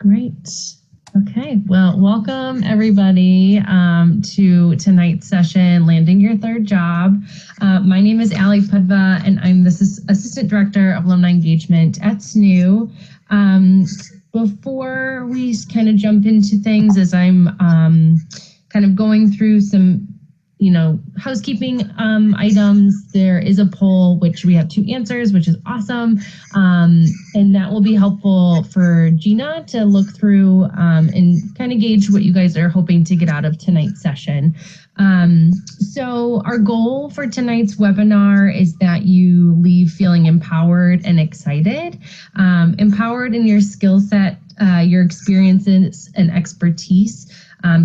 Great. Okay, well, welcome everybody to tonight's session, Landing Your Third Job. My name is Ali Pudva, and I'm the Assistant Director of Alumni Engagement at SNU. Before we kind of jump into things, as I'm kind of going through some housekeeping items, there is a poll, which we have 2 answers, which is awesome. And that will be helpful for Gina to look through and kind of gauge what you guys are hoping to get out of tonight's session. So our goal for tonight's webinar is that you leave feeling empowered and excited, empowered in your skill set, your experiences and expertise,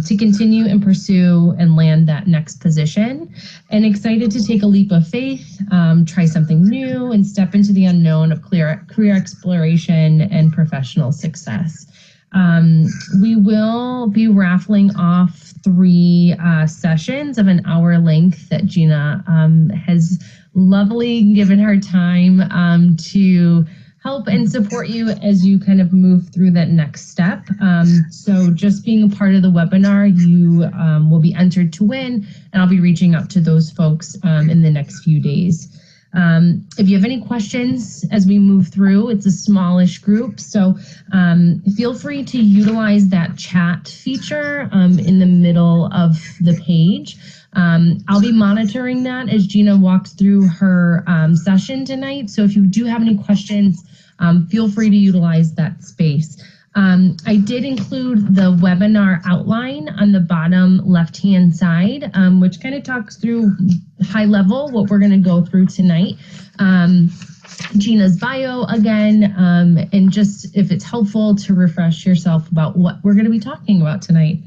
to continue and pursue and land that next position, and excited to take a leap of faith, try something new, and step into the unknown of career exploration and professional success. We will be raffling off 3 sessions of an hour length that Gina has lovely given her time to help and support you as you kind of move through that next step. So just being a part of the webinar, you will be entered to win, and I'll be reaching out to those folks in the next few days. If you have any questions as we move through, it's a smallish group, so feel free to utilize that chat feature in the middle of the page. I'll be monitoring that as Gina walks through her session tonight. So if you do have any questions, feel free to utilize that space. I did include the webinar outline on the bottom left-hand side, which kind of talks through high level what we're going to go through tonight. Gina's bio again, and just if it's helpful to refresh yourself about what we're going to be talking about tonight.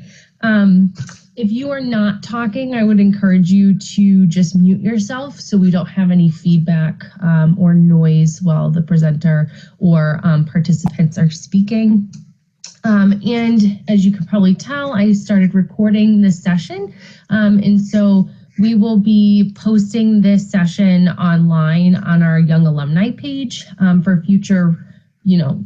If you are not talking, I would encourage you to just mute yourself so we don't have any feedback or noise while the presenter or participants are speaking. And as you can probably tell, I started recording this session. And so we will be posting this session online on our Young Alumni page for future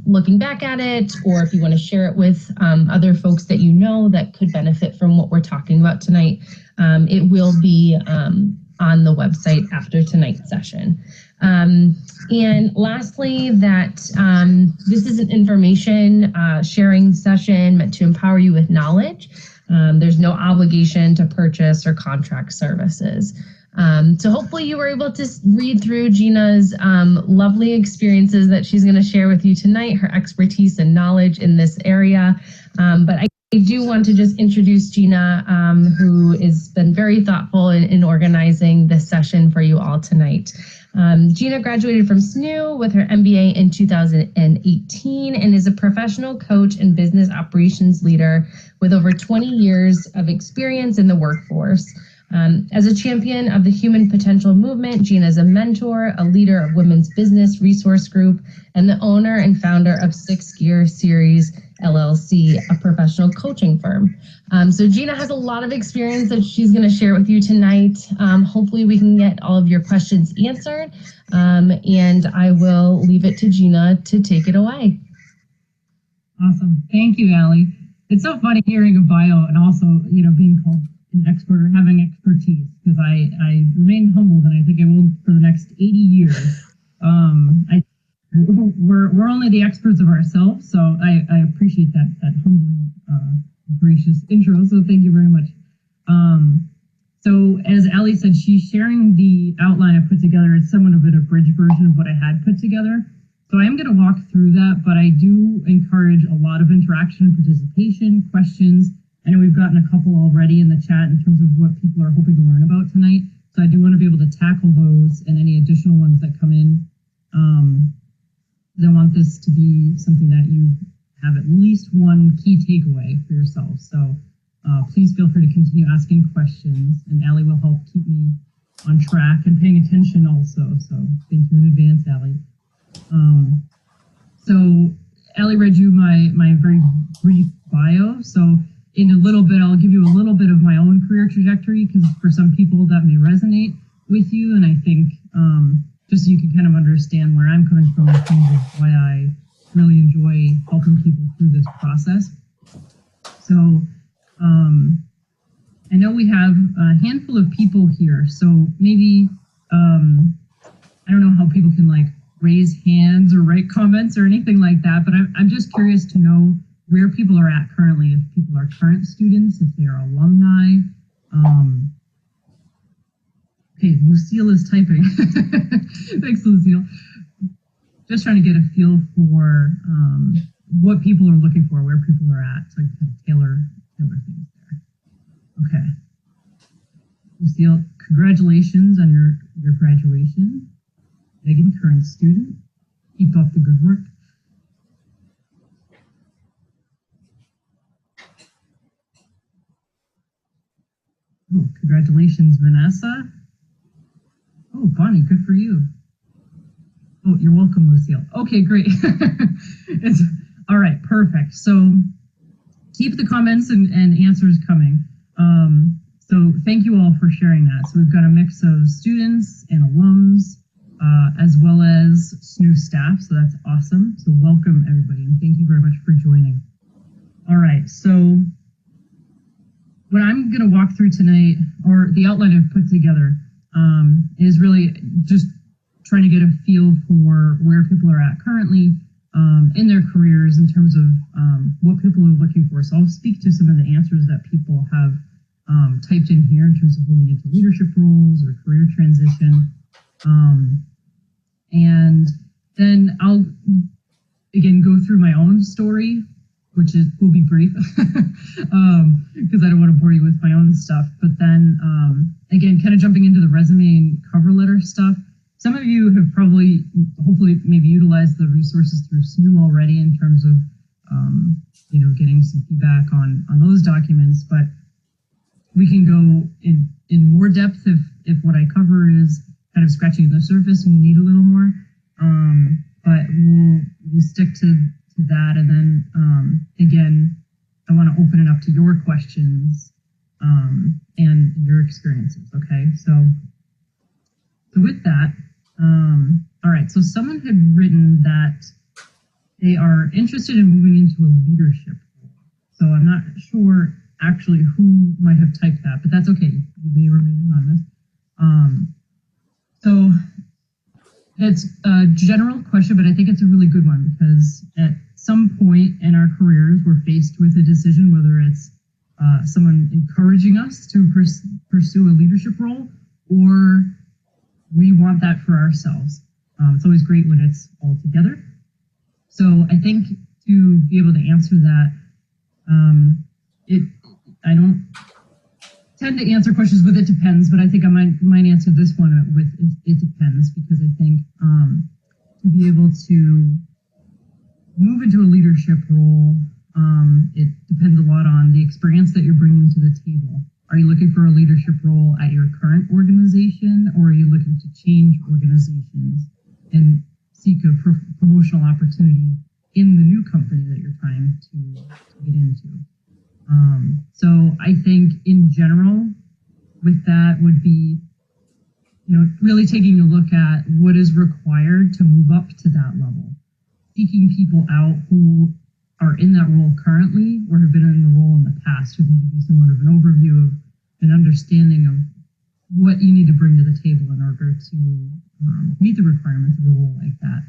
looking back at it, or if you want to share it with other folks that you know that could benefit from what we're talking about tonight, it will be on the website after tonight's session. And lastly, that this is an information sharing session meant to empower you with knowledge. There's no obligation to purchase or contract services. So hopefully you were able to read through Gina's lovely experiences that she's going to share with you tonight, her expertise and knowledge in this area. But I do want to just introduce Gina, who has been very thoughtful in organizing this session for you all tonight. Gina graduated from SNU with her MBA in 2018 and is a professional coach and business operations leader with over 20 years of experience in the workforce. As a champion of the human potential movement, Gina is a mentor, a leader of Women's Business Resource Group, and the owner and founder of 6 Gear Series LLC, a professional coaching firm. So Gina has a lot of experience that she's going to share with you tonight. Hopefully we can get all of your questions answered, and I will leave it to Gina to take it away. Awesome. Thank you, Ali. It's so funny hearing a bio and also, being called an expert, having expertise, because I remain humbled, and I think I will for the next 80 years. We're only the experts of ourselves, so I appreciate that humbling, gracious intro. So thank you very much. So as Ali said, she's sharing the outline I put together. It's somewhat of an abridged version of what I had put together. So I am going to walk through that, but I do encourage a lot of interaction, participation, questions. I know we've gotten a couple already in the chat in terms of what people are hoping to learn about tonight. So I do want to be able to tackle those and any additional ones that come in. I want this to be something that you have at least one key takeaway for yourself. So please feel free to continue asking questions, and Ali will help keep me on track and paying attention also. So thank you in advance, Ali. So Ali read you my very brief bio. So in a little bit, I'll give you a little bit of my own career trajectory, because for some people that may resonate with you. And I think just so you can kind of understand where I'm coming from in terms of why I really enjoy helping people through this process. So I know we have a handful of people here, so maybe, I don't know how people can like raise hands or write comments or anything like that, but I'm just curious to know where people are at currently, if people are current students, if they're alumni. Okay, Lucille is typing. Thanks, Lucille. Just trying to get a feel for what people are looking for, where people are at, so I can kind of tailor things there. Okay. Lucille, congratulations on your graduation. Megan, current student. Keep up the good work. Oh, congratulations, Vanessa. Oh, Bonnie, good for you. Oh, you're welcome, Lucille. Okay, great. All right, perfect. So keep the comments and answers coming. So thank you all for sharing that. So we've got a mix of students and alums, as well as SNU staff. So that's awesome. So welcome, everybody, and thank you very much for joining. All right, so what I'm going to walk through tonight, or the outline I've put together, is really just trying to get a feel for where people are at currently in their careers in terms of what people are looking for. So I'll speak to some of the answers that people have typed in here in terms of moving into leadership roles or career transition. And then I'll, again, go through my own story, which will be brief because I don't want to bore you with my own stuff. But then, again, kind of jumping into the resume and cover letter stuff. Some of you have probably, hopefully, maybe utilized the resources through SNU already in terms of, getting some feedback on those documents. But we can go in more depth if what I cover is kind of scratching the surface and we need a little more. But we'll stick to that, and then again, I want to open it up to your questions and your experiences. Okay, so with that, all right. So someone had written that they are interested in moving into a leadership role. So I'm not sure actually who might have typed that, but that's okay. You may remain anonymous. So it's a general question, but I think it's a really good one because at some point in our careers, we're faced with a decision, whether it's someone encouraging us to pursue a leadership role, or we want that for ourselves. It's always great when it's all together. So I think to be able to answer that, I don't tend to answer questions with "it depends," but I think I might answer this one with "it depends," because I think to be able to move into a leadership role, it depends a lot on the experience that you're bringing to the table. Are you looking for a leadership role at your current organization, or are you looking to change organizations and seek a promotional opportunity in the new company that you're trying to get into? So I think in general, with that would be, really taking a look at what is required to move up to that level. Seeking people out who are in that role currently or have been in the role in the past, who can give you somewhat of an overview of an understanding of what you need to bring to the table in order to meet the requirements of a role like that.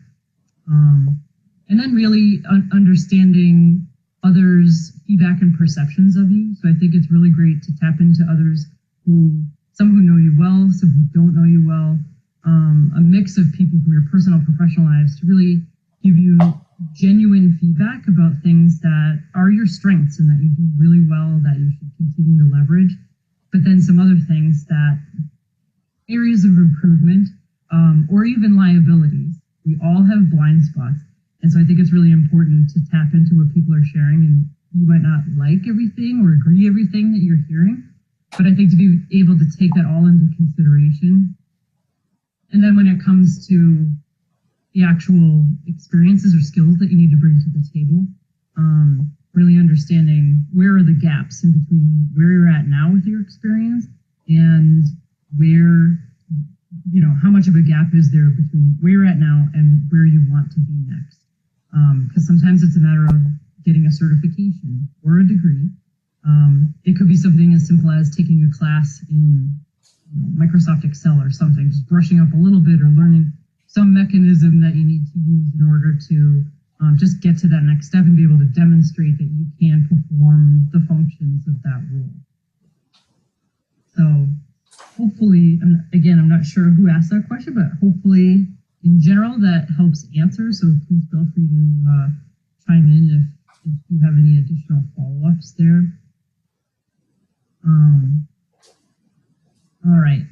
And then really understanding others' feedback and perceptions of you. So I think it's really great to tap into others some who know you well, some who don't know you well, a mix of people from your personal and professional lives to really give you genuine feedback about things that are your strengths and that you do really well, that you should continue to leverage, but then some other things that areas of improvement or even liabilities. We all have blind spots. And so I think it's really important to tap into what people are sharing, and you might not like everything or agree everything that you're hearing, but I think to be able to take that all into consideration. And then when it comes to the actual experiences or skills that you need to bring to the table, really understanding where are the gaps in between where you're at now with your experience and where, how much of a gap is there between where you're at now and where you want to be next. Because sometimes it's a matter of getting a certification or a degree. It could be something as simple as taking a class in Microsoft Excel or something, just brushing up a little bit or learning some mechanism that you need to use in order to just get to that next step and be able to demonstrate that you can perform the functions of that role. So hopefully, again, I'm not sure who asked that question, but hopefully in general that helps answer. So please feel free to chime in if you have any additional follow-ups there. All right.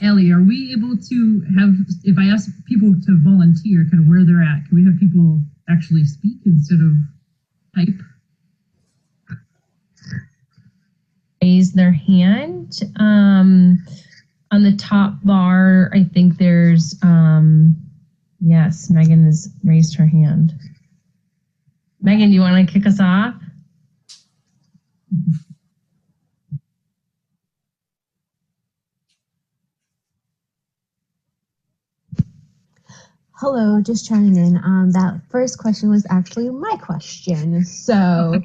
Ellie, are we able to have, if I ask people to volunteer kind of where they're at, can we have people actually speak instead of type? Raise their hand. On the top bar, I think there's, yes, Megan has raised her hand. Megan, do you want to kick us off? Hello, just chiming in. That first question was actually my question. So,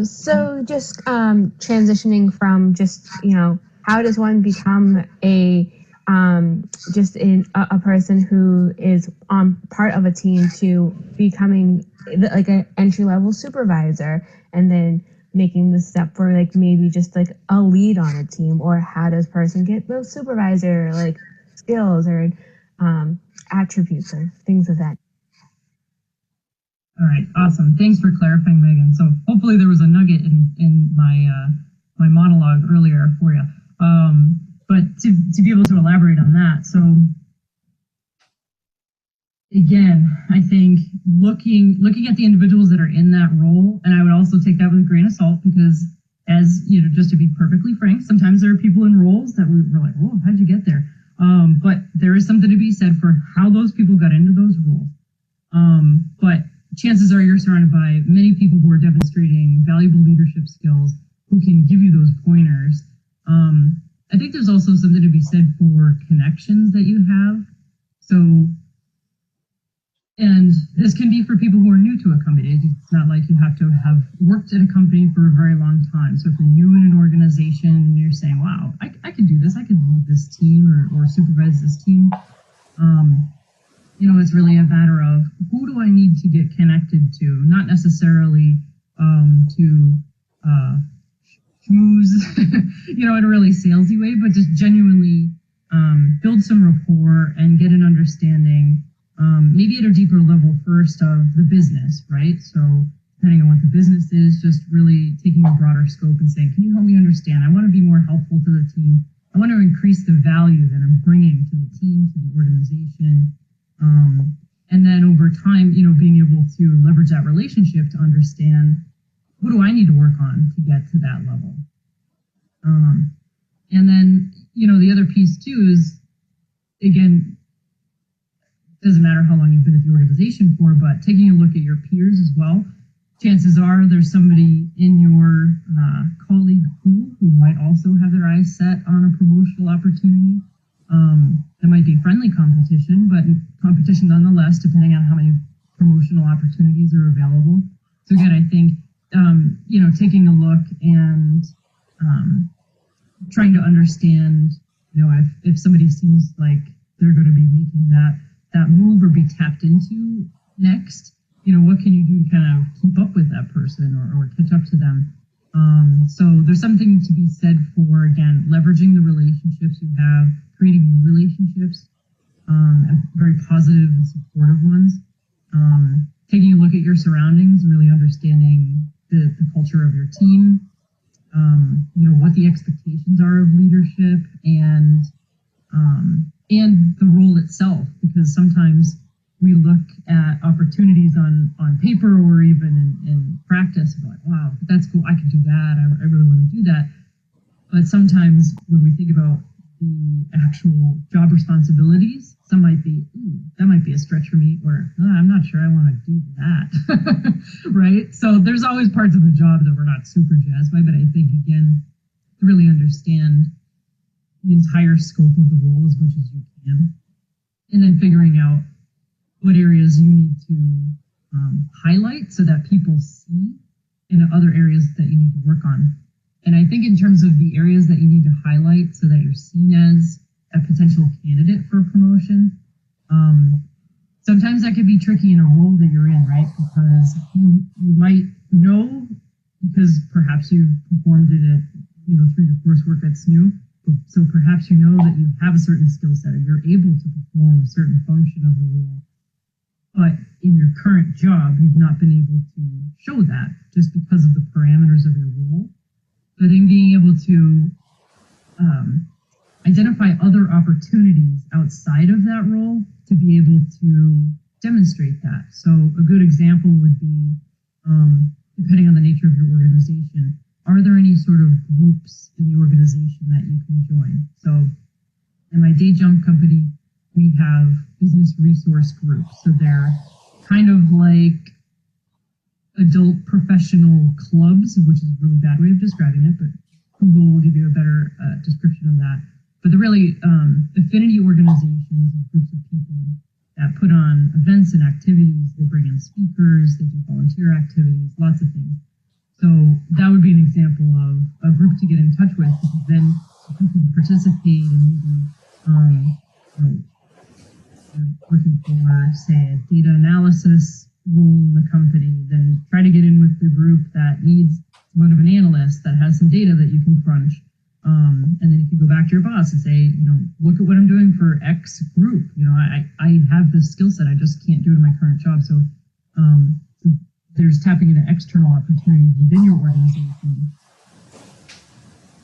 so just transitioning from just, how does one become a person who is part of a team to becoming like an entry-level supervisor, and then making the step for like maybe just like a lead on a team, or how does person get those supervisor like skills or attributes or things of that? All right, awesome. Thanks for clarifying, Megan. So hopefully there was a nugget in my my monologue earlier for you. But to be able to elaborate on that, so again, I think looking at the individuals that are in that role, and I would also take that with a grain of salt, because as just to be perfectly frank, sometimes there are people in roles that we're like, oh, how'd you get there? But there is something to be said for how those people got into those roles. But chances are you're surrounded by many people who are demonstrating valuable leadership skills, who can give you those pointers. I think there's also something to be said for connections that you have. So, and this can be for people who are new to a company. It's not like you have to have worked at a company for a very long time. So if you're new in an organization and you're saying, wow, I could do this, I could lead this team or supervise this team. It's really a matter of who do I need to get connected to, not necessarily to schmooze, in a really salesy way, but just genuinely build some rapport and get an understanding, maybe at a deeper level first of the business, right? So depending on what the business is, just really taking a broader scope and saying, can you help me understand? I want to be more helpful to the team. I want to increase the value that I'm bringing to the team, to the organization. And then over time, being able to leverage that relationship to understand, what do I need to work on to get to that level? And then, the other piece too is, again, doesn't matter how long you've been at the organization for, but taking a look at your peers as well. Chances are there's somebody in your colleague pool who might also have their eyes set on a promotional opportunity. There might be friendly competition, but competition nonetheless, depending on how many promotional opportunities are available. So again, I think, taking a look and trying to understand, if somebody seems like they're going to be making that move or be tapped into next, what can you do to kind of keep up with that person or catch up to them? So there's something to be said for, again, leveraging the relationships you have, creating new relationships, and very positive and supportive ones. Taking a look at your surroundings, really understanding the culture of your team, what the expectations are of leadership, and the role itself, because sometimes we look at opportunities on paper or even in practice and we're like, wow, that's cool, I can do that, I really want to do that. But sometimes when we think about the actual job responsibilities, some might be, that might be a stretch for me, or I'm not sure I want to do that, right? So there's always parts of the job that we're not super jazzed by, but I think, again, to really understand the entire scope of the role as much as you can, and then figuring out what areas you need to highlight so that people see, and other areas that you need to work on. And I think in terms of the areas that you need to highlight so that you're seen as a potential candidate for a promotion, sometimes that could be tricky in a role that you're in, right? Because you might know, because perhaps you've performed it at, through your coursework at SNU. So perhaps you know that you have a certain skill set or you're able to perform a certain function of a role. But in your current job, you've not been able to show that just because of the parameters of your role. So I think being able to identify other opportunities outside of that role to be able to demonstrate that. So a good example would be, depending on the nature of your organization, are there any sort of groups in the organization that you can join? So in my day jump company, we have business resource groups. So they're kind of like adult professional clubs, which is a really bad way of describing it, but Google will give you a better description of that. But they're really affinity organizations and groups of people that put on events and activities. They bring in speakers, they do volunteer activities, lots of things. So that would be an example of a group to get in touch with, because then you can participate and maybe looking for, say, a data analysis role in the company, then try to get in with the group that needs somewhat of an analyst that has some data that you can crunch. And then you can go back to your boss and say, look at what I'm doing for X group. I have this skill set, I just can't do it in my current job. So there's tapping into external opportunities within your organization.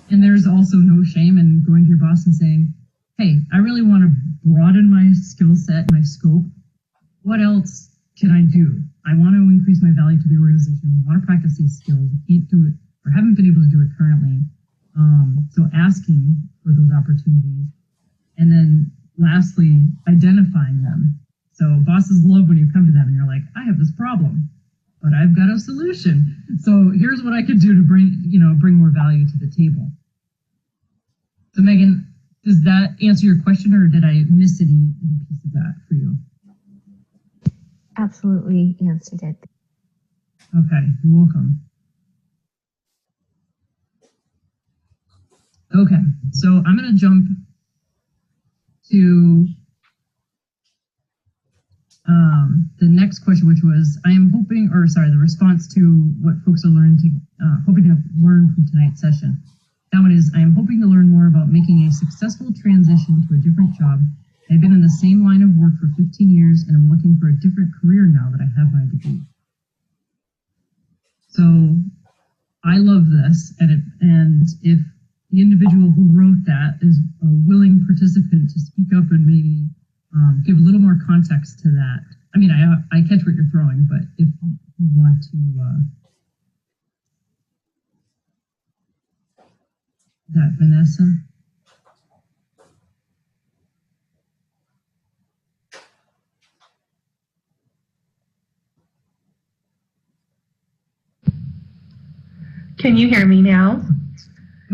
And there's also no shame in going to your boss and saying, hey, I really want to broaden my skill set, my scope. What else can I do? I want to increase my value to the organization. I want to practice these skills. I can't do it or haven't been able to do it currently. So asking for those opportunities. And then lastly, identifying them. So bosses love when you come to them and you're like, I have this problem, but I've got a solution. So here's what I could do to bring more value to the table. So Megan, does that answer your question, or did I miss any piece of that for you? Absolutely answered it. Okay, you're welcome. Okay, so I'm going to jump to the next question, which was, the response to what folks are hoping to learn from tonight's session. That one is, I am hoping to learn more about making a successful transition to a different job. I've been in the same line of work for 15 years and I'm looking for a different career now that I have my degree. So I love this, and if the individual who wrote that is a willing participant to speak up and maybe give a little more context to that. I mean, I catch what you're throwing, but if you want to, that Vanessa. Can you hear me now?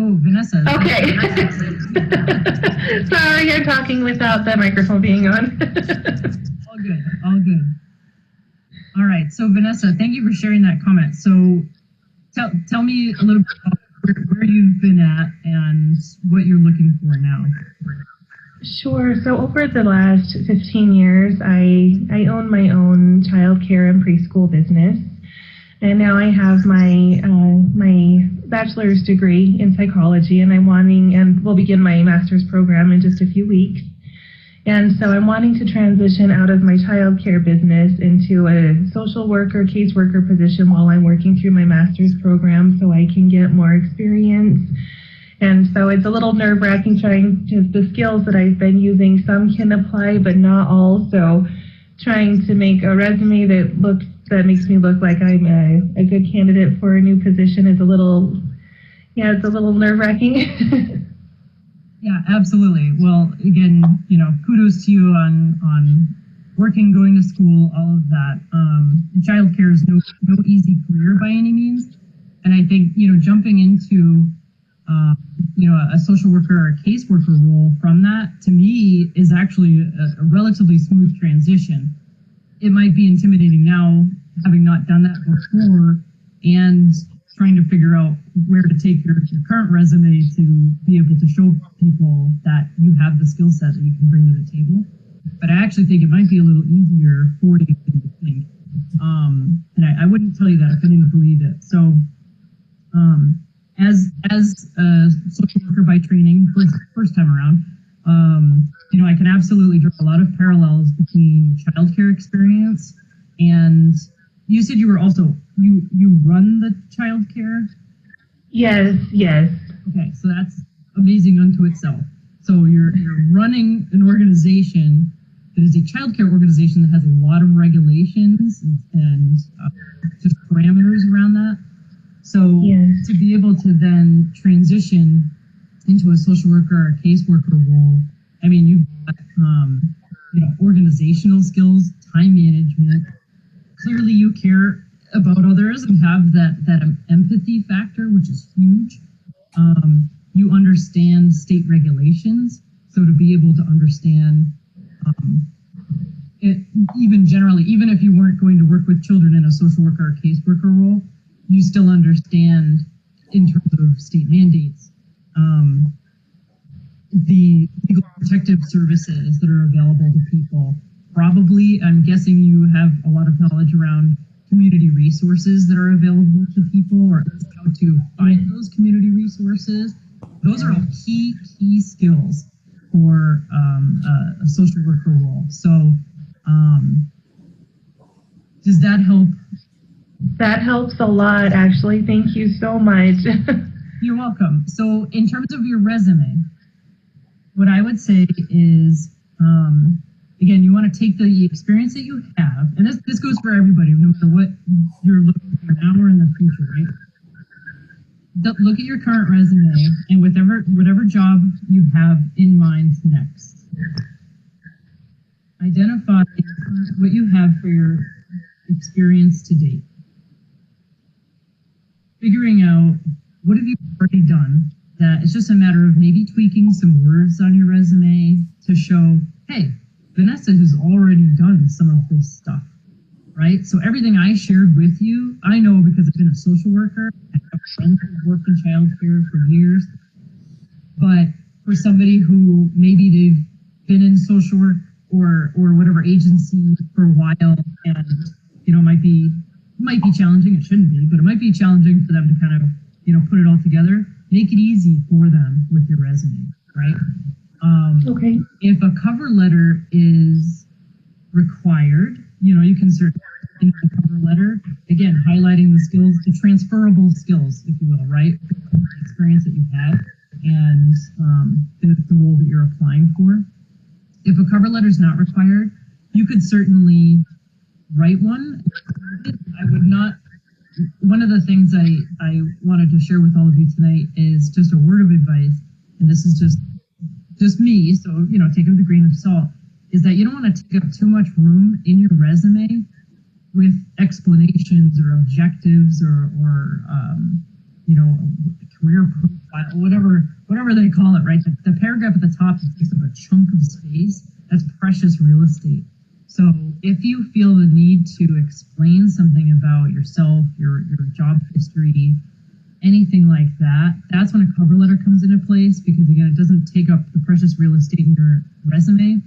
Oh, Vanessa. Okay. Sorry, I'm talking without the microphone being on. All good, all good. All right, so Vanessa, thank you for sharing that comment. So tell me a little bit about where you've been at and what you're looking for now. Sure. So over the last 15 years, I own my own childcare and preschool business. And now I have my my bachelor's degree in psychology, and will begin my master's program in just a few weeks. And so I'm wanting to transition out of my childcare business into a social worker, caseworker position while I'm working through my master's program so I can get more experience. And so it's a little nerve-wracking trying to, the skills that I've been using, some can apply, but not all. So trying to make a resume that makes me look like I'm a good candidate for a new position is it's a little nerve-wracking. Yeah, absolutely. Well, again, kudos to you on working, going to school, all of that. Childcare is no easy career by any means. And I think, jumping into, a social worker or a caseworker role from that, to me, is actually a relatively smooth transition. it might be intimidating now, having not done that before, and trying to figure out where to take your current resume to be able to show people that you have the skill set that you can bring to the table. But I actually think it might be a little easier for you than you think. And I wouldn't tell you that if I didn't believe it. So as a social worker by training, first time around, you know, I can absolutely draw a lot of parallels between childcare experience and you said you were also, you run the childcare? Yes. Okay, so that's amazing unto itself. So you're running an organization that is a childcare organization that has a lot of regulations and just parameters around that. So Yes. to be able to then transition into a social worker or a caseworker role, I mean, you've got you know, organizational skills, time management. Clearly, you care about others and have that empathy factor, which is huge. You understand state regulations, so to be able to understand it, even generally, even if you weren't going to work with children in a social worker or caseworker role, you still understand in terms of state mandates, the legal protective services that are available to people. Probably, I'm guessing you have a lot of knowledge around community resources that are available to people, or how to find those community resources. Those are all key skills for a social worker role. So does that help? That helps a lot, actually. Thank you so much. You're welcome. So in terms of your resume, what I would say is, again, you want to take the experience that you have, and this goes for everybody, no matter what you're looking for now or in the future, right? Look at your current resume and whatever job you have in mind next. Identify what you have for your experience to date. Figuring out what have you already done, that it's just a matter of maybe tweaking some words on your resume to show, hey, Vanessa has already done some of this stuff, right? So everything I shared with you, I know because I've been a social worker. I have friends who've worked in childcare for years. But for somebody who maybe they've been in social work or whatever agency for a while, and you know, might be challenging. It shouldn't be, but it might be challenging for them to kind of, you know, put it all together. Make it easy for them with your resume, right? Okay. If a cover letter is required, you know, you can certainly in the cover letter, again, highlighting the skills, the transferable skills, if you will, right? The experience that you've had and the role that you're applying for. If a cover letter is not required, you could certainly write one. I would not. One of the things I wanted to share with all of you tonight is just a word of advice, and this is just me, so you know, take it with a grain of salt, is that you don't want to take up too much room in your resume with explanations or objectives or you know, career profile, whatever they call it, right? The paragraph at the top that takes up a chunk of space, that's precious real estate. So if you feel the need to explain something about yourself, your job history, anything like that, that's when a cover letter comes into place, because again, it doesn't take up the precious real estate in your resume,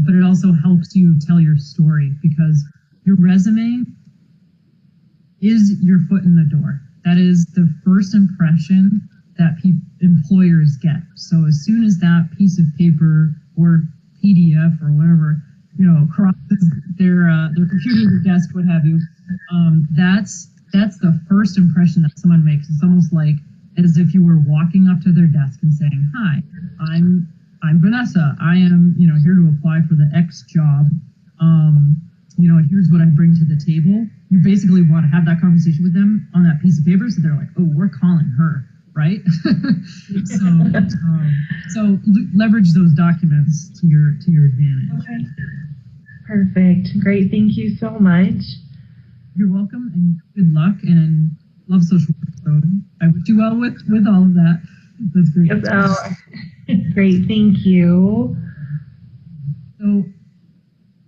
but it also helps you tell your story, because your resume is your foot in the door. That is the first impression that employers get. So as soon as that piece of paper or PDF or whatever, you know, crosses their computer, their desk, what have you, that's the first impression that someone makes. It's almost like as if you were walking up to their desk and saying, "Hi, I'm Vanessa. I am, you know, here to apply for the X job. You know, and here's what I bring to the table." You basically want to have that conversation with them on that piece of paper, so they're like, "Oh, we're calling her," right? So leverage those documents to your advantage. Okay. Perfect. Great. Thank you so much. You're welcome, and good luck, and love social work. So I wish you well with all of that. That's great. Great. Thank you. So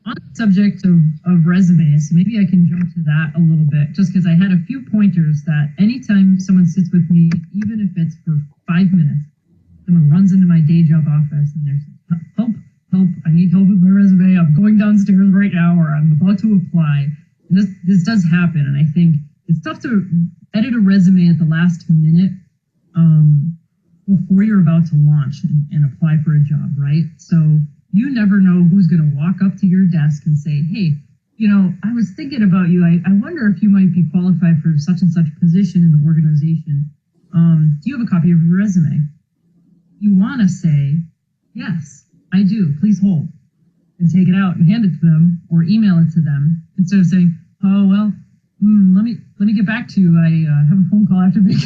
On the subject of resumes, maybe I can jump to that a little bit, just because I had a few pointers that anytime someone sits with me, even if it's for 5 minutes, someone runs into my day job office and there's help, I need help with my resume, I'm going downstairs right now, or I'm about to apply. And this does happen, and I think it's tough to edit a resume at the last minute before you're about to launch and apply for a job, right? So you never know who's going to walk up to your desk and say, hey, you know, I was thinking about you. I wonder if you might be qualified for such and such position in the organization. Do you have a copy of your resume? You want to say, yes, I do. Please hold. And take it out and hand it to them or email it to them instead of saying, oh, well, let me get back to you. I have a phone call I have to make,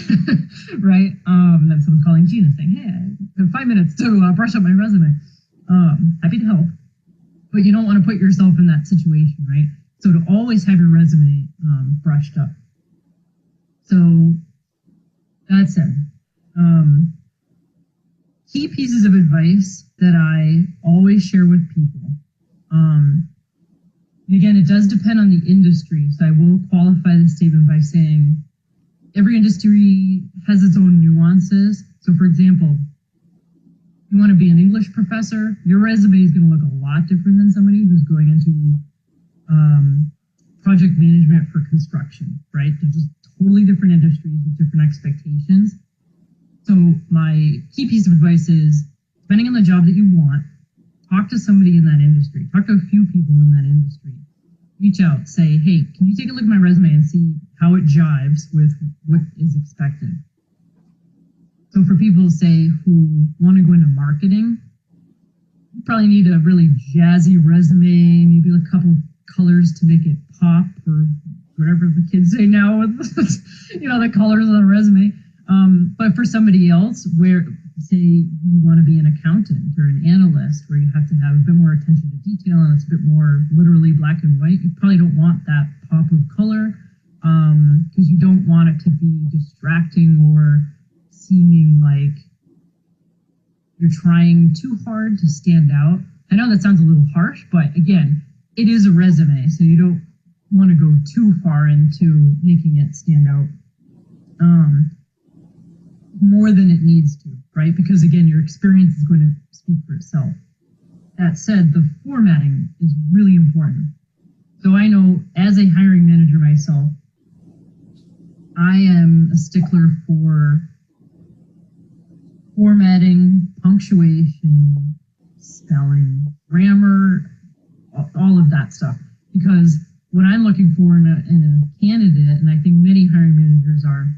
right? And then someone's calling Gina saying, hey, I have 5 minutes to brush up my resume. Happy to help, but you don't want to put yourself in that situation, right? So to always have your resume brushed up. So that said, key pieces of advice that I always share with people. Again, it does depend on the industry. So I will qualify this statement by saying every industry has its own nuances. So for example, you want to be an English professor, your resume is going to look a lot different than somebody who's going into project management for construction, right? They're just totally different industries with different expectations. So my key piece of advice is, depending on the job that you want, talk to somebody in that industry. Talk to a few people in that industry. Reach out, say, hey, can you take a look at my resume and see how it jives with what is expected? So for people, say, who want to go into marketing, you probably need a really jazzy resume, maybe a couple colors to make it pop, or whatever the kids say now with the colors on the resume. But for somebody else, where, say, you want to be an accountant or an analyst, where you have to have a bit more attention to detail and it's a bit more literally black and white, you probably don't want that pop of color because you don't want it to be distracting or seeming like you're trying too hard to stand out. I know that sounds a little harsh, but again, it is a resume, so you don't want to go too far into making it stand out more than it needs to, right? Because again, your experience is going to speak for itself. That said, the formatting is really important. So I know as a hiring manager myself, I am a stickler for formatting, punctuation, spelling, grammar, all of that stuff. Because what I'm looking for in a candidate, and I think many hiring managers are,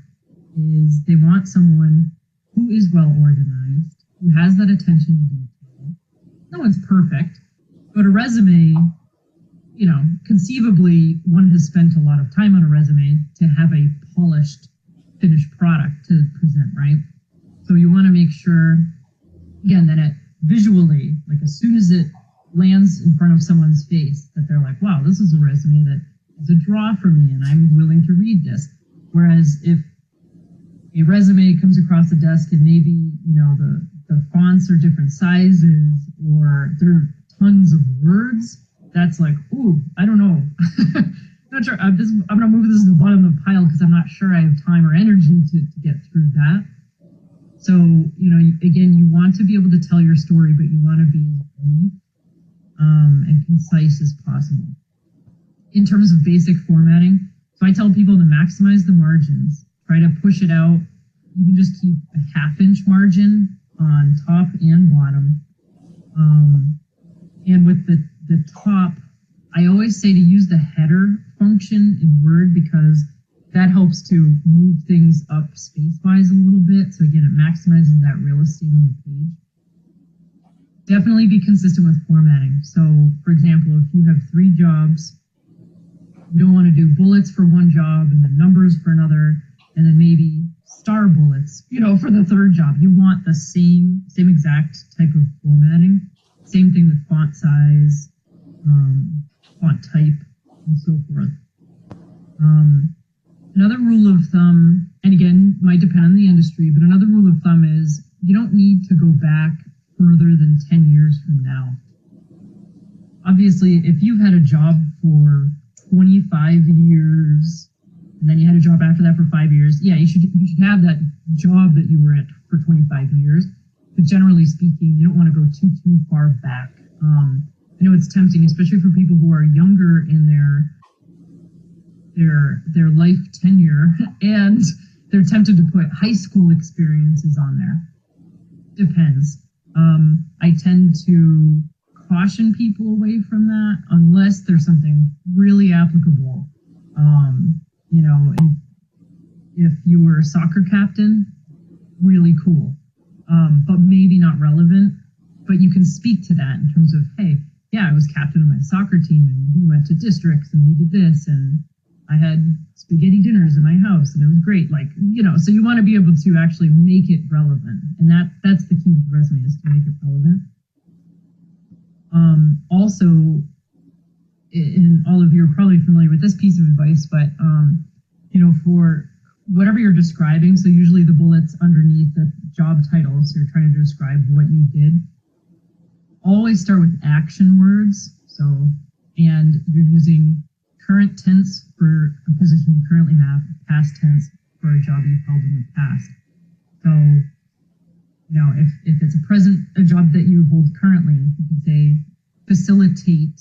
is they want someone who is well organized, who has that attention to detail. No one's perfect, but a resume, conceivably one has spent a lot of time on a resume to have a polished, finished product to present, right? So you want to make sure, again, that it visually, like as soon as it lands in front of someone's face, that they're like, wow, this is a resume that is a draw for me and I'm willing to read this. Whereas if a resume comes across the desk and maybe, the fonts are different sizes or there are tons of words, that's like, ooh, I don't know. Not sure. I'm going to move this to the bottom of the pile because I'm not sure I have time or energy to get through that. So, again, you want to be able to tell your story, but you want to be as brief and concise as possible. In terms of basic formatting, so I tell people to maximize the margins. Try to push it out. Even just keep a 1/2 inch margin on top and bottom. And with the top, I always say to use the header function in Word because that helps to move things up space-wise a little bit. So again, it maximizes that real estate on the page. Definitely be consistent with formatting. So for example, if you have 3 jobs, you don't want to do bullets for one job and then numbers for another, and then maybe star bullets, for the 3rd job. You want the same exact type of formatting. Same thing with font size, font type, and so forth. Another rule of thumb, and again, might depend on the industry, but another rule of thumb is you don't need to go back further than 10 years from now. Obviously, if you had a job for 25 years, and then you had a job after that for 5 years, yeah, you should have that job that you were at for 25 years. But generally speaking, you don't want to go too far back. I know it's tempting, especially for people who are younger in their life tenure, and they're tempted to put high school experiences on there. Depends. I tend to caution people away from that unless there's something really applicable. You know, if you were a soccer captain, really cool, but maybe not relevant. But you can speak to that in terms of, hey, yeah, I was captain of my soccer team, and we went to districts, and we did this, and I had spaghetti dinners in my house, and it was great. Like, you know, so you want to be able to actually make it relevant, and that's the key to the resume, is to make it relevant. Also, and all of you are probably familiar with this piece of advice, but you know, for whatever you're describing, so usually the bullets underneath the job title, so you're trying to describe what you did, always start with action words. So, and you're using current tense for a position you currently have, past tense for a job you've held in the past. So, you know, if it's a job that you hold currently, you can say facilitate,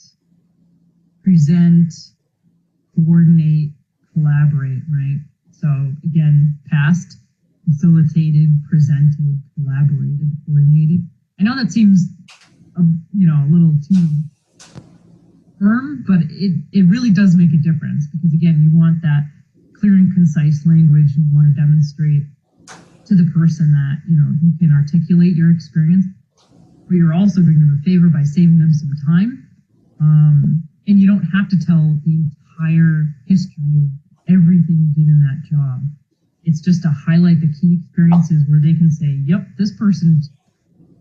present, coordinate, collaborate, right? So again, past, facilitated, presented, collaborated, coordinated. I know that seems, you know, a little too firm, but it really does make a difference, because again, you want that clear and concise language, and you want to demonstrate to the person that, you know, you can articulate your experience, but you're also doing them a favor by saving them some time. And you don't have to tell the entire history of everything you did in that job. It's just to highlight the key experiences where they can say, yep, this person's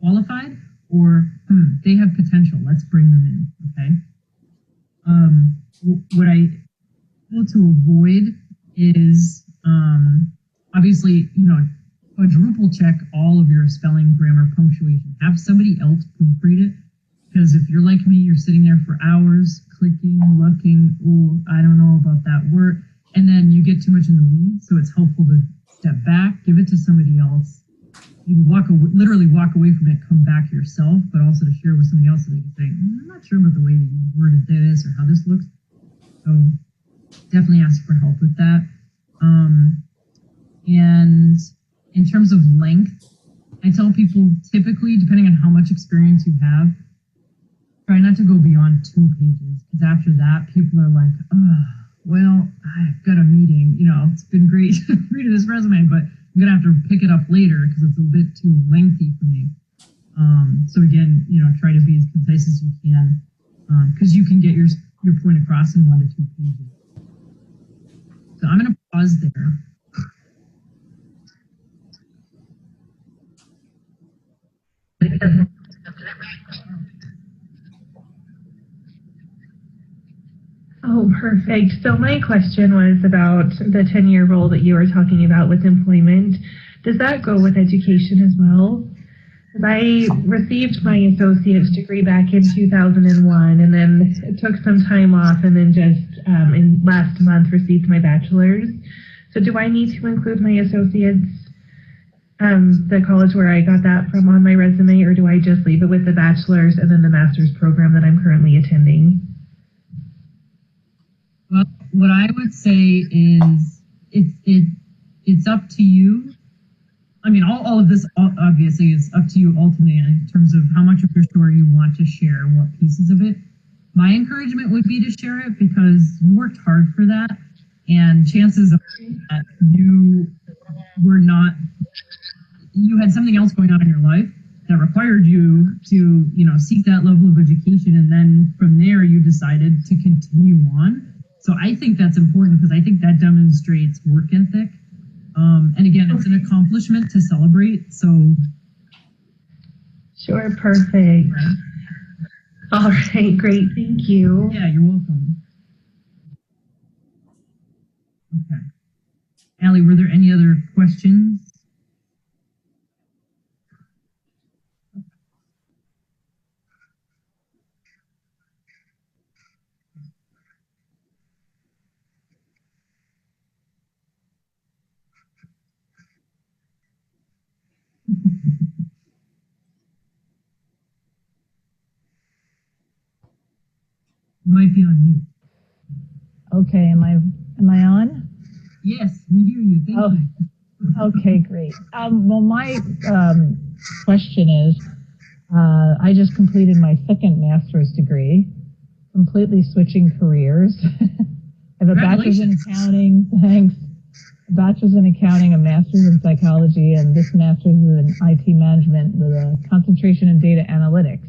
qualified, or they have potential, let's bring them in, okay? What I want to avoid is, obviously, you know, quadruple check all of your spelling, grammar, punctuation. Have somebody else proofread it, because if you're like me, you're sitting there for hours, clicking, looking, oh, I don't know about that word, and then you get too much in the weeds, so it's helpful to step back, give it to somebody else. You can literally walk away from it, come back yourself, but also to share with somebody else so they can say, I'm not sure about the way that you worded this or how this looks. So definitely ask for help with that. And in terms of length, I tell people, typically, depending on how much experience you have, try not to go beyond 2 pages, because after that, people are like, oh, well, I've got a meeting, you know, it's been great reading this resume, but I'm gonna have to pick it up later because it's a bit too lengthy for me. So again, you know, try to be as concise as you can, because you can get your point across in 1 to 2 pages. So I'm gonna pause there. Oh, perfect. So my question was about the 10-year role that you were talking about with employment. Does that go with education as well? I received my associate's degree back in 2001, and then it took some time off, and then just in last month received my bachelor's. So do I need to include my associate's, the college where I got that from, on my resume, or do I just leave it with the bachelor's and then the master's program that I'm currently attending? Well, what I would say is it's up to you. I mean, all of this obviously is up to you ultimately in terms of how much of your story you want to share and what pieces of it. My encouragement would be to share it because you worked hard for that, and chances are that you had something else going on in your life that required you to, you know, seek that level of education, and then from there you decided to continue on. So I think that's important because I think that demonstrates work ethic. And again, it's an accomplishment to celebrate. So. Sure, perfect. All right, great, thank you. Yeah, you're welcome. Okay. Allie, were there any other questions? You might be on mute. Okay, am I on? Yes, we hear you. Thank you. Okay, great. Well, my question is, I just completed my second master's degree, completely switching careers. I have a bachelor's in accounting, thanks. A bachelor's in accounting, a master's in psychology, and this master's in IT management with a concentration in data analytics.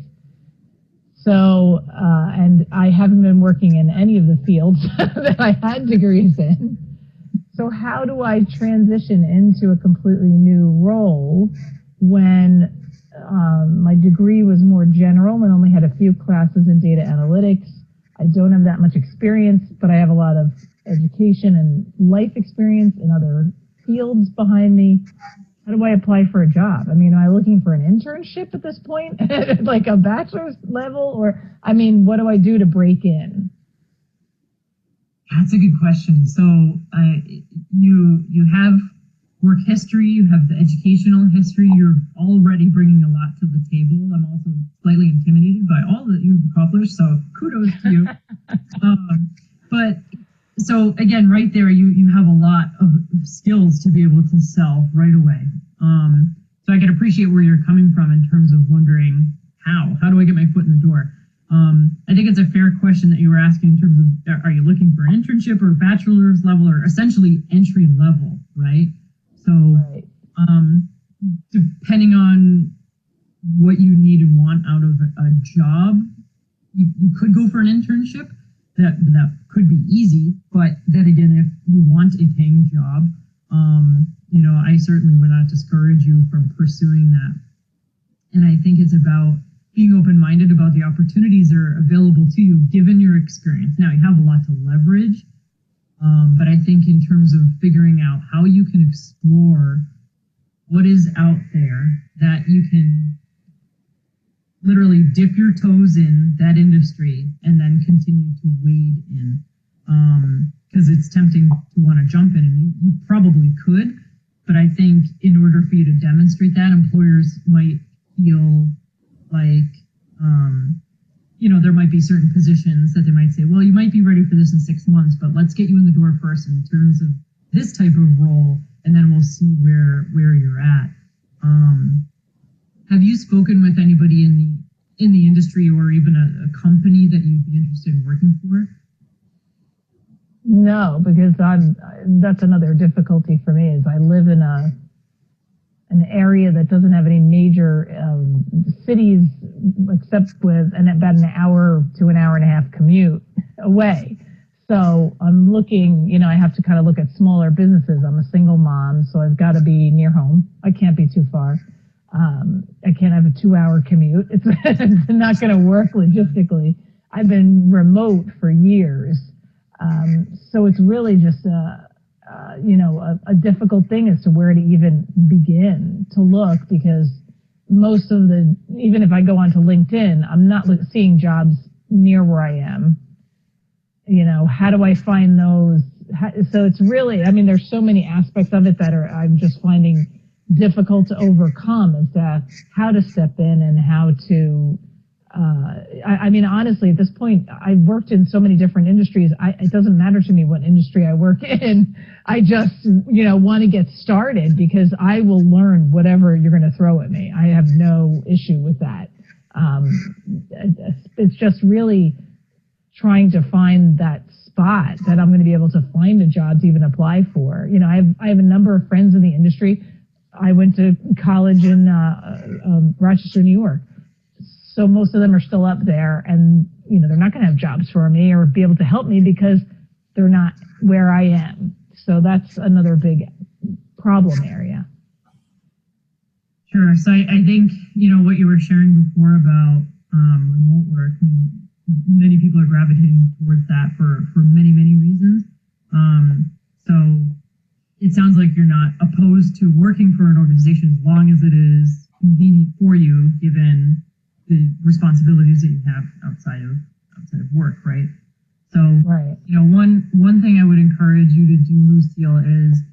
So, and I haven't been working in any of the fields that I had degrees in. So how do I transition into a completely new role when my degree was more general and only had a few classes in data analytics? I don't have that much experience, but I have a lot of education and life experience in other fields behind me. How do I apply for a job? I mean, am I looking for an internship at this point, like a bachelor's level? Or, I mean, what do I do to break in? That's a good question. So you have work history, you have the educational history, you're already bringing a lot to the table. I'm also slightly intimidated by all that you've accomplished, so kudos to you. But so again, right there, you have a lot of skills to be able to sell right away. So I can appreciate where you're coming from in terms of wondering how do I get my foot in the door? I think it's a fair question that you were asking in terms of, are you looking for an internship or a bachelor's level or essentially entry level, right? So depending on what you need and want out of a job, you could go for an internship. That could be easy, but then again, if you want a paying job, I certainly would not discourage you from pursuing that. And I think it's about being open-minded about the opportunities that are available to you, given your experience. Now, you have a lot to leverage, but I think in terms of figuring out how you can explore what is out there that you can literally dip your toes in that industry and then continue to wade in, because it's tempting to want to jump in, and you probably could, but I think in order for you to demonstrate that, employers might feel like, there might be certain positions that they might say, well, you might be ready for this in 6 months, but let's get you in the door first in terms of this type of role, and then we'll see where you're at. Have you spoken with anybody in the industry or even a company that you'd be interested in working for? No, because that's another difficulty for me is I live in an area that doesn't have any major cities except with about an hour to an hour and a half commute away. So I'm looking, I have to kind of look at smaller businesses. I'm a single mom, so I've got to be near home. I can't be too far. I can't have a 2-hour commute. It's not going to work logistically. I've been remote for years. So it's really just a difficult thing as to where to even begin to look, because most of even if I go onto LinkedIn, I'm not seeing jobs near where I am. How do I find those? So it's really, there's so many aspects of it that I'm just finding difficult to overcome as to how to step in and how to, honestly, at this point, I've worked in so many different industries. It doesn't matter to me what industry I work in. I just, want to get started because I will learn whatever you're going to throw at me. I have no issue with that. It's just really trying to find that spot that I'm going to be able to find a job to even apply for. I have a number of friends in the industry. I went to college in Rochester, New York. So most of them are still up there, and they're not going to have jobs for me or be able to help me because they're not where I am. So that's another big problem area. Sure. So I think what you were sharing before about remote work. Many people are gravitating towards that for many reasons. So it sounds like you're not opposed to working for an organization as long as it is convenient for you, given the responsibilities that you have outside of work, right? So, right. One thing I would encourage you to do, Lucille, is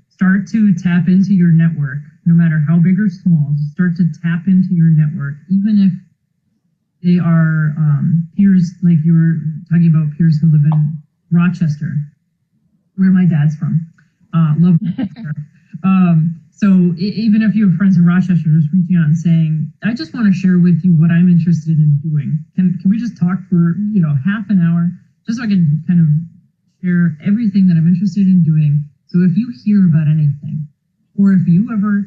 start to tap into your network, no matter how big or small. Just start to tap into your network, even if They are peers, like you were talking about peers who live in Rochester, where my dad's from. Love Rochester. So even if you have friends in Rochester, just reaching out and saying, I just want to share with you what I'm interested in doing. Can we just talk for, half an hour, just so I can kind of share everything that I'm interested in doing. So if you hear about anything, or if you ever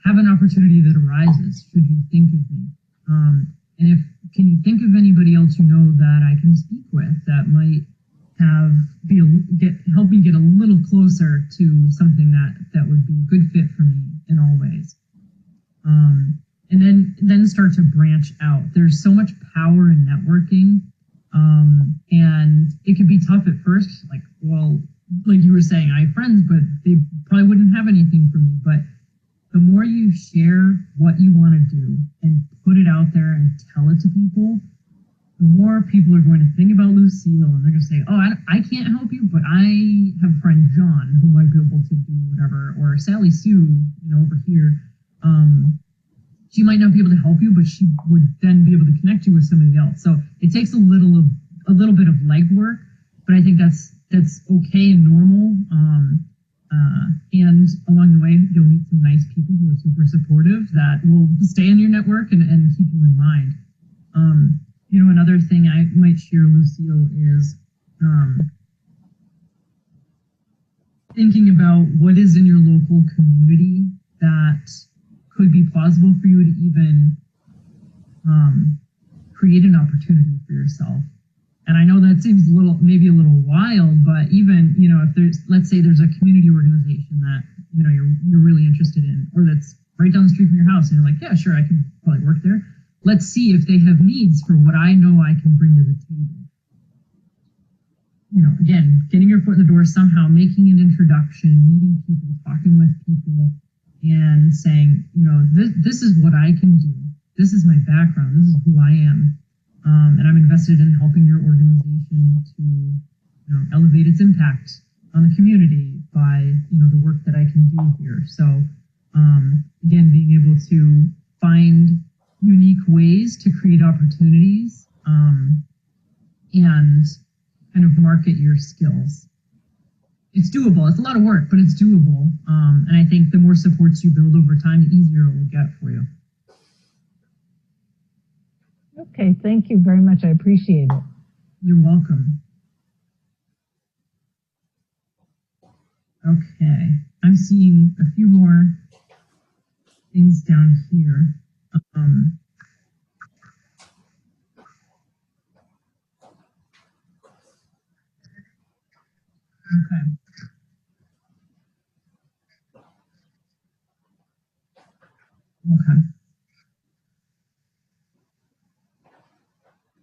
have an opportunity that arises, should you think of me? And can you think of anybody else you know that I can speak with that might help me get a little closer to something that would be a good fit for me in all ways. And then start to branch out. There's so much power in networking, and it can be tough at first. Like you were saying, I have friends, but they probably wouldn't have anything for me. But the more you share what you want to do and put it out there and tell it to people, the more people are going to think about Lucille, and they're going to say, oh, I can't help you, but I have a friend John who might be able to do whatever, or Sally Sue, over here. She might not be able to help you, but she would then be able to connect you with somebody else. So it takes a little bit of legwork, but I think that's okay and normal. And along the way, you'll meet some nice people who are super supportive that will stay in your network and keep you in mind. Another thing I might share, Lucille, is thinking about what is in your local community that could be plausible for you to even create an opportunity for yourself. And I know that seems maybe a little wild, but even, if let's say there's a community organization that, you're really interested in, or that's right down the street from your house, and you're like, yeah, sure, I can probably work there. Let's see if they have needs for what I know I can bring to the table. Again, getting your foot in the door somehow, making an introduction, meeting people, talking with people, and saying, this is what I can do. This is my background. This is who I am. And I'm invested in helping your organization to, elevate its impact on the community by, the work that I can do here. So, again, being able to find unique ways to create opportunities, and kind of market your skills. It's doable. It's a lot of work, but it's doable. And I think the more supports you build over time, the easier it will get for you. Okay, thank you very much. I appreciate it. You're welcome. Okay, I'm seeing a few more things down here. Okay. Okay.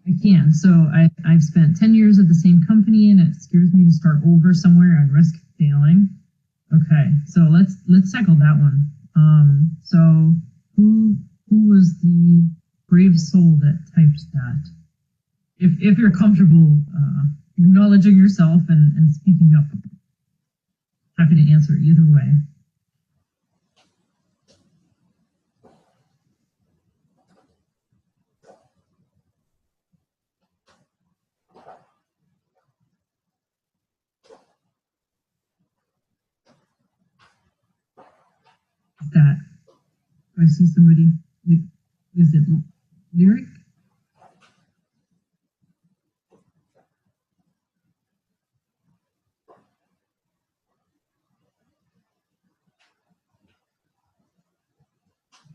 I can. So I've spent 10 years at the same company, and it scares me to start over somewhere and risk failing. Okay, so let's tackle that one. So who was the brave soul that typed that? If you're comfortable acknowledging yourself and speaking up, happy to answer either way. That I see somebody. Is it Lyric?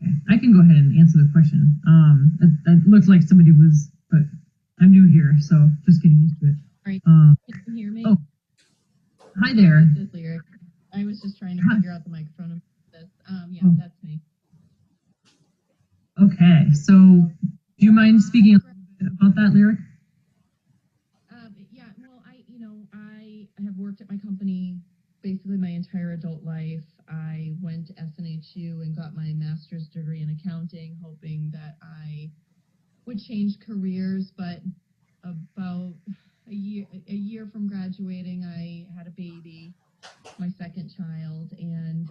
Okay. I can go ahead and answer the question. It looked like somebody was, but I'm new here, so just getting used to it. All right. Can you hear me? Oh, hi there. This is Lyric. I was just trying to figure out the microphone of this. That's me. Okay, so do you mind speaking a little bit about that, Lyric? Yeah, well, I have worked at my company basically my entire adult life. I went to SNHU and got my master's degree in accounting, hoping that I would change careers, but about a year from graduating, I had a baby, my second child, and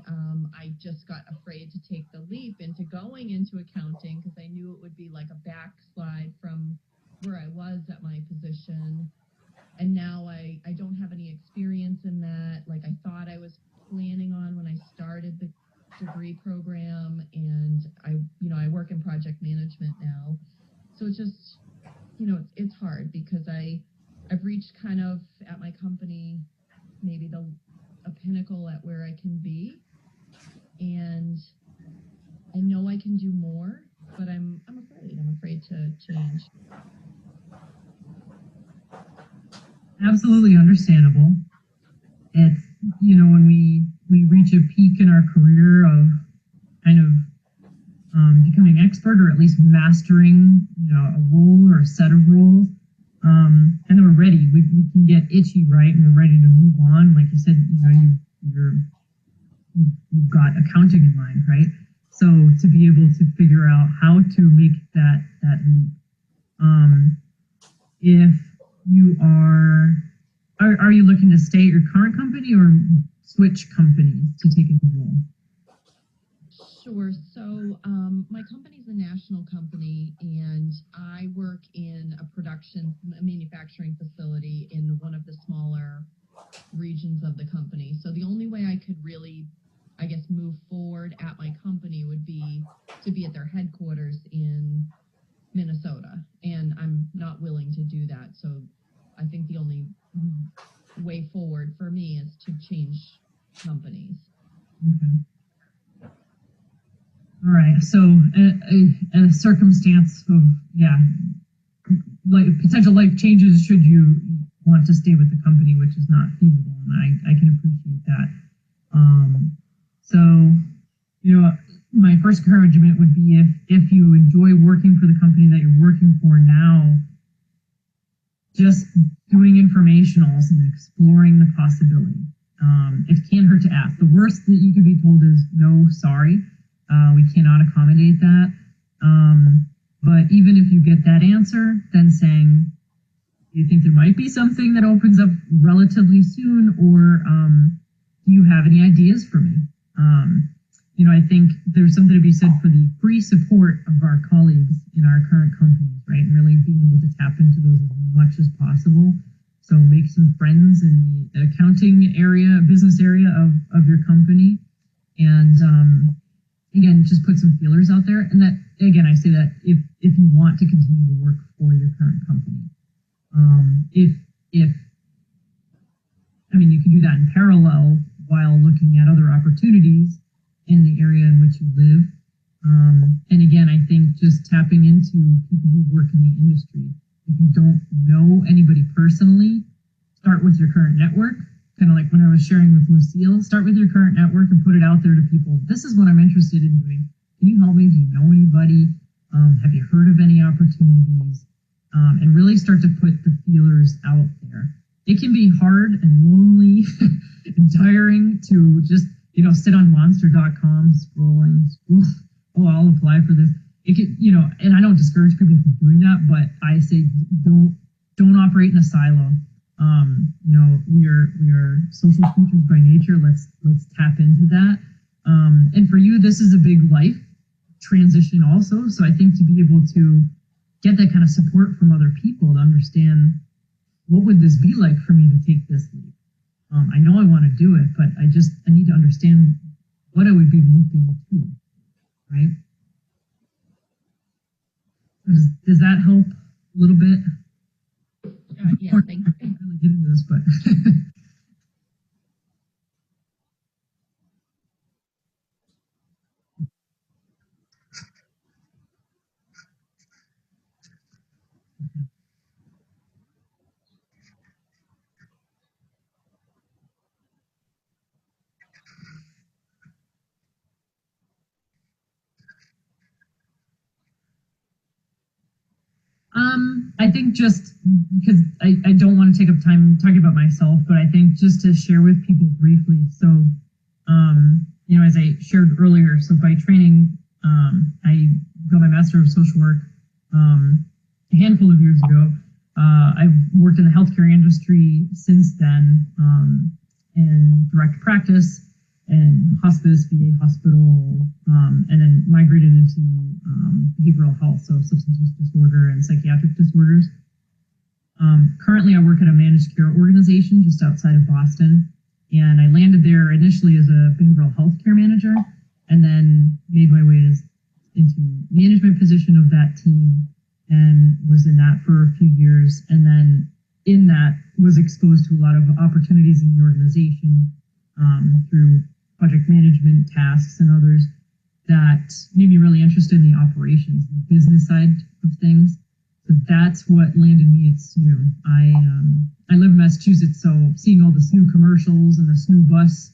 I just got afraid to take the leap into going into accounting because I knew it would be like a backslide from where I was at my position. And now I don't have any experience in that, like I thought I was planning on when I started the degree program. And I work in project management now. So it's just, it's hard because I've reached kind of at my company maybe a pinnacle at where I can be, and I know I can do more, but I'm afraid to change. Absolutely understandable. It's, when we reach a peak in our career of kind of becoming expert, or at least mastering, a role or a set of roles, and then we're ready. We can get itchy, right? And we're ready to move on. Like you said, you've got accounting in mind, right? So to be able to figure out how to make that leap. If you are you looking to stay at your current company or switch companies to take a new role? Sure. So my company's a national company, and I work in a manufacturing facility in one of the smaller regions of the company. So the only way I could really, I guess, move forward at my company would be to be at their headquarters in Minnesota, and I'm not willing to do that. So I think the only way forward for me is to change companies. Okay. All right. So a circumstance of, potential life changes should you want to stay with the company, which is not feasible, and I can appreciate that. So, my first encouragement would be if you enjoy working for the company that you're working for now, just doing informationals and exploring the possibility. It can't hurt to ask. The worst that you could be told is no, sorry, we cannot accommodate that. But even if you get that answer, then saying, do you think there might be something that opens up relatively soon, or do you have any ideas for me? I think there's something to be said for the free support of our colleagues in our current companies, right? And really being able to tap into those as much as possible. So make some friends in the accounting area, business area of your company. And again, just put some feelers out there. And that, again, I say that if you want to continue to work for your current company. You can do that in parallel while looking at other opportunities in the area in which you live. And again, I think just tapping into people who work in the industry. If you don't know anybody personally, start with your current network. Kind of like when I was sharing with Lucille, start with your current network and put it out there to people. This is what I'm interested in doing. Can you help me? Do you know anybody? Have you heard of any opportunities? And really start to put the feelers out there. It can be hard and lonely and tiring to just, sit on monster.com scrolling. Oh, I'll apply for this. It can, and I don't discourage people from doing that, but I say don't operate in a silo. We are social creatures by nature. Let's tap into that. And for you, this is a big life transition also. So I think to be able to get that kind of support from other people to understand, what would this be like for me to take this leap? I know I want to do it, but I need to understand what I would be leaping to, right? Does that help a little bit? Yeah, thank you. I can't really get into this, but I think just because I don't want to take up time talking about myself, but I think just to share with people briefly. So, as I shared earlier, so by training, I got my Master of Social Work a handful of years ago. I've worked in the healthcare industry since then, and direct practice and hospice, VA hospital, and then migrated into behavioral health, so substance use disorder and psychiatric disorders. Currently, I work at a managed care organization just outside of Boston, and I landed there initially as a behavioral health care manager, and then made my way into management position of that team, and was in that for a few years, and then in that was exposed to a lot of opportunities in the organization through project management tasks and others that made me really interested in the operations, the business side of things. So that's what landed me at SNU. I live in Massachusetts, so seeing all the SNU commercials and the SNU bus,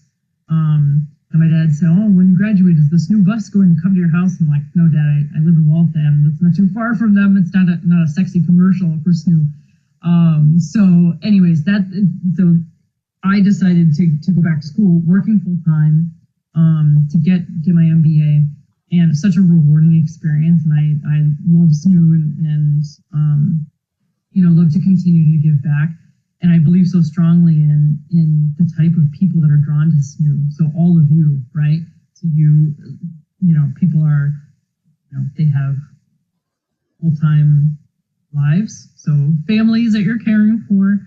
and my dad said, "Oh, when you graduate, is the SNU bus going to come to your house?" I'm like, "No, Dad, I live in Waltham. That's not too far from them. It's not a sexy commercial for SNU." So anyways, so I decided to go back to school, working full time, to get my MBA, and such a rewarding experience. And I love SNU and love to continue to give back. And I believe so strongly in the type of people that are drawn to SNU. So all of you, right? So people are, they have full-time lives, so families that you're caring for,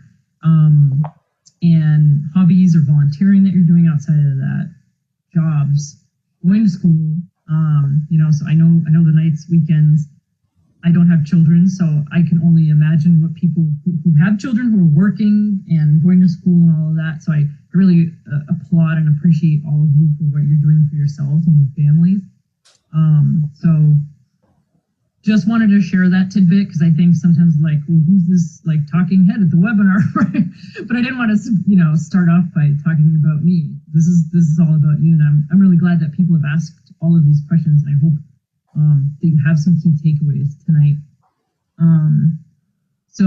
and hobbies or volunteering that you're doing outside of that, jobs, going to school, so I know the nights, weekends. I don't have children, so I can only imagine what people who have children who are working and going to school and all of that. So I really applaud and appreciate all of you for what you're doing for yourselves and your families. So just wanted to share that tidbit, because I think sometimes well, who's this talking head at the webinar, right? But I didn't want to, start off by talking about me. This is all about you, and I'm really glad that people have asked all of these questions, and I hope that you have some key takeaways tonight. So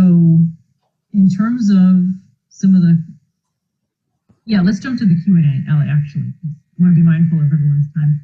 in terms of some of let's jump to the Q&A, Allie, actually. I want to be mindful of everyone's time.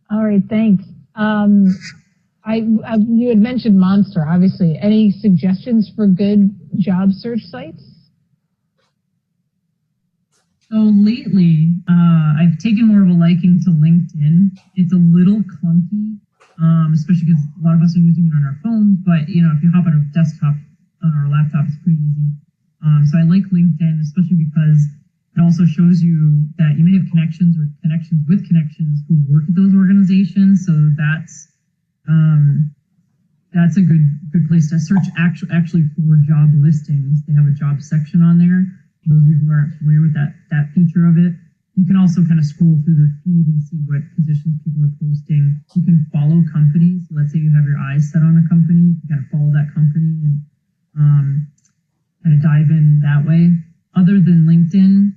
All right, thanks. You had mentioned Monster, obviously. Any suggestions for good job search sites? So lately, I've taken more of a liking to LinkedIn. It's a little clunky, especially because a lot of us are using it on our phones. But if you hop on a desktop or laptop, it's pretty easy. So I like LinkedIn, especially because it also shows you that you may have connections or connections with connections who work at those organizations. So that's a good place to search actually for job listings. They have a job section on there. For those of you who aren't familiar with that feature of it, you can also kind of scroll through the feed and see what positions people are posting. You can follow companies. Let's say you have your eyes set on a company, you can kind of follow that company and kind of dive in that way. Other than LinkedIn,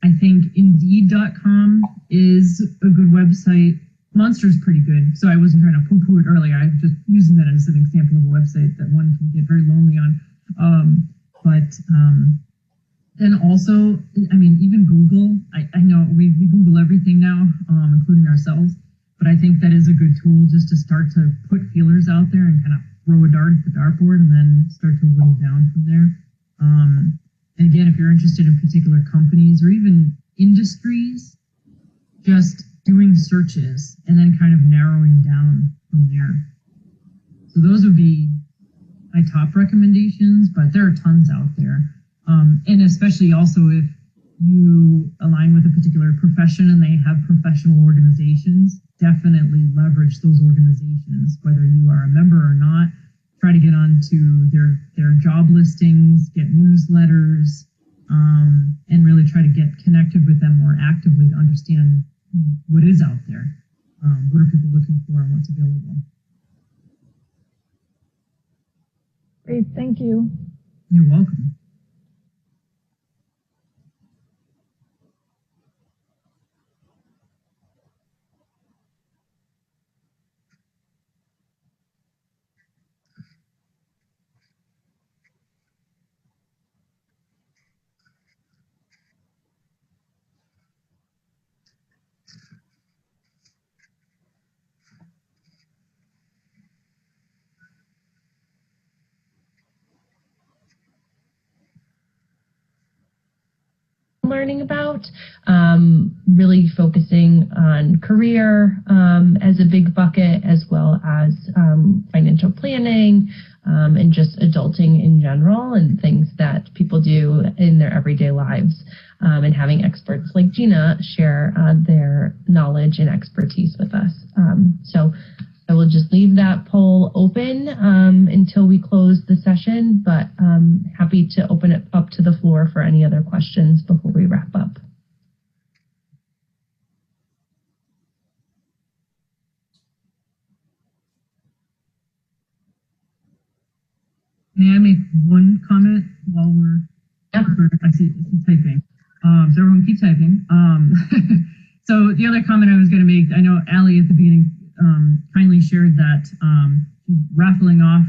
I think Indeed.com is a good website. Monster is pretty good, so I wasn't trying to poo-poo it earlier. I'm just using that as an example of a website that one can get very lonely on. Then also, even Google. I know we Google everything now, including ourselves, but I think that is a good tool just to start to put feelers out there and kind of throw a dart at the dartboard and then start to whittle down from there. And again, if you're interested in particular companies or even industries, just doing searches and then kind of narrowing down from there. So those would be my top recommendations, but there are tons out there. And especially also if you align with a particular profession and they have professional organizations, definitely leverage those organizations, whether you are a member or not. Try to get onto their job listings, get newsletters, and really try to get connected with them more actively to understand what is out there. What are people looking for and what's available? Great, thank you. You're welcome. learning about, really focusing on career as a big bucket, as well as financial planning, and just adulting in general and things that people do in their everyday lives, and having experts like Gina share their knowledge and expertise with us. So I will just leave that poll open until we close the session, but happy to open it up to the floor for any other questions before we wrap up. May I make one comment while we're, I see typing. So everyone keep typing. So the other comment I was going to make, I know Allie at the beginning kindly shared that she's raffling off,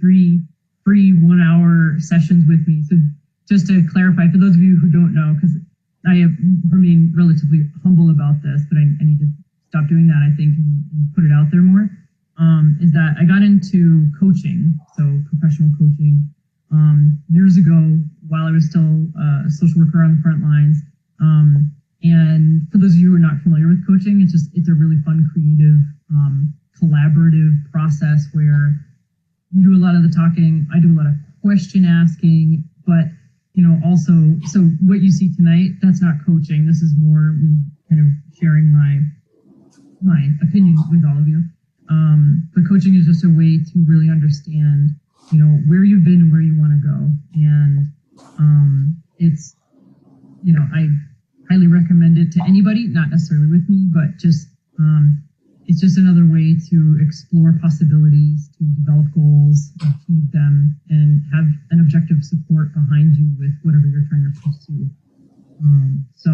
3 free 1-hour sessions with me. So just to clarify, for those of you who don't know, because I have remained relatively humble about this, but I need to stop doing that, I think, and put it out there more, is that I got into coaching, so professional coaching, years ago while I was still a social worker on the front lines. And for those of you who are not familiar with coaching, it's a really fun, creative, collaborative process where you do a lot of the talking, I do a lot of question asking, but also, so what you see tonight, that's not coaching. This is more me kind of sharing my opinion with all of you. But coaching is just a way to really understand, where you've been and where you want to go. And it's, I highly recommend it to anybody, not necessarily with me, but just it's just another way to explore possibilities, to develop goals, achieve them, and have an objective support behind you with whatever you're trying to pursue. So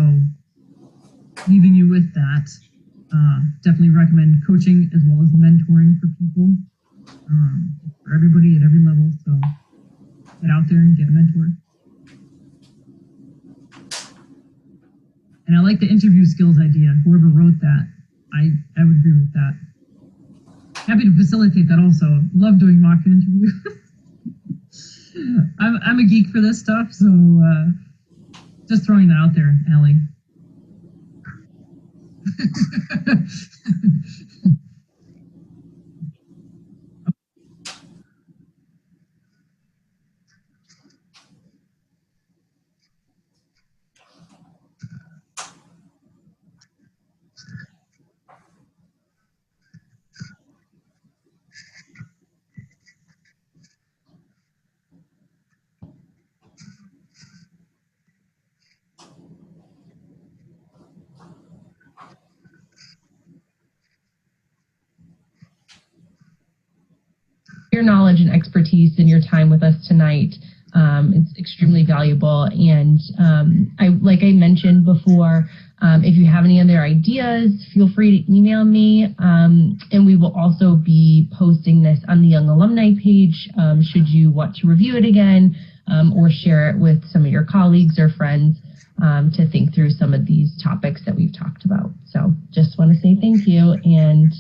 leaving you with that, definitely recommend coaching as well as mentoring for people, for everybody at every level. So get out there and get a mentor. And I like the interview skills idea. Whoever wrote that, I would agree with that. Happy to facilitate that also. Love doing mock interview. I'm a geek for this stuff, so just throwing that out there, Allie. Your knowledge and expertise and your time with us tonight. It's extremely valuable. And like I mentioned before, if you have any other ideas, feel free to email me. And we will also be posting this on the Young Alumni page should you want to review it again or share it with some of your colleagues or friends to think through some of these topics that we've talked about. So just want to say thank you and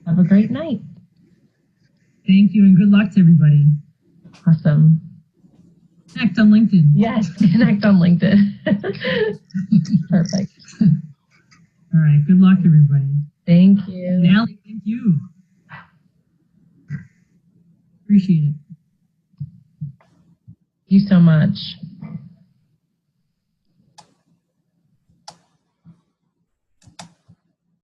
have a great night. Thank you and good luck to everybody. Awesome. Connect on LinkedIn. Yes, connect on LinkedIn. Perfect. All right, good luck everybody. Thank you. And Allie, thank you. Appreciate it. Thank you so much.